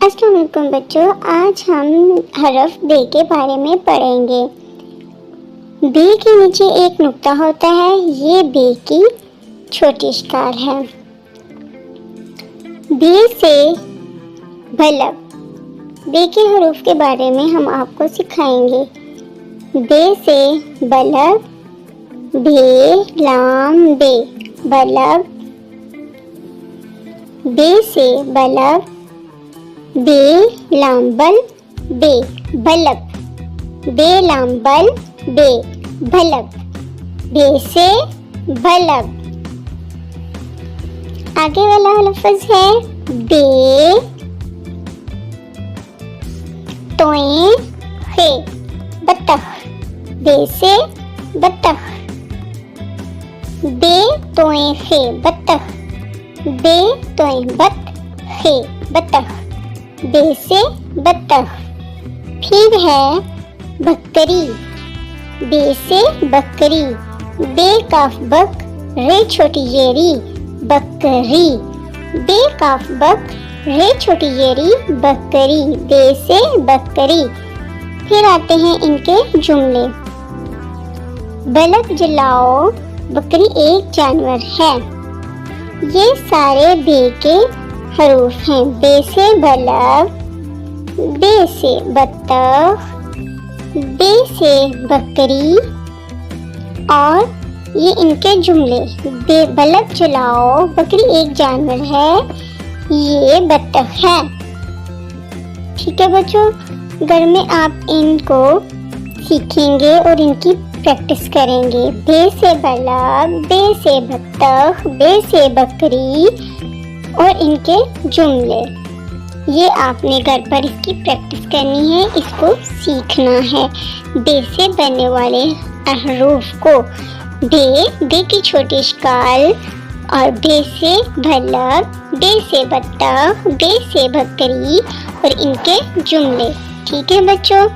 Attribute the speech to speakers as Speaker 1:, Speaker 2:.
Speaker 1: अस्सलाम वालेकुम बच्चों, आज हम हरफ बे के बारे में पढ़ेंगे। बे के नीचे एक नुक्ता होता है, ये बे की छोटी शक्ल है। बे से बलब, बे के हरूफ के बारे में हम आपको सिखाएंगे। बे से बलब, बे लाम बे, बलब। बे से बलब, बे लाम बल बे, बलब। बे लाम बल बे, बलब। बे से बलब। आगे वाला लफ्ज है बे तोए खे, बतख। बे से बतख, बे तोए खे बतख, बे तोए बत खे बतख, बे से बतख। फिर है बकरी, बे से बकरी, बे काफ बक रे छोटी येरी, बकरी। बे काफ बक रे छोटी येरी, बकरी, बे से बकरी। फिर आते हैं इनके जुमले। बलद जलाओ, बकरी एक जानवर है। ये सारे बे के हरूफ हैं। बे से बलब, बे से बत्तख, बे से बकरी और ये इनके जुमले। बे बलब जलाओ, बकरी एक जानवर है, ये बत्तख है। ठीक है बच्चों, घर में आप इनको सीखेंगे और इनकी प्रैक्टिस करेंगे। बे से बलब, बे से बत्तख, बे से बकरी और इनके जुमले। ये आपने घर पर इसकी प्रैक्टिस करनी है, इसको सीखना है। बे से बनने वाले हरूफ को बे की छोटी शक्ल, और बे से बलब, बे से बत्तख, बे से बकरी और इनके जुमले। ठीक है बच्चों।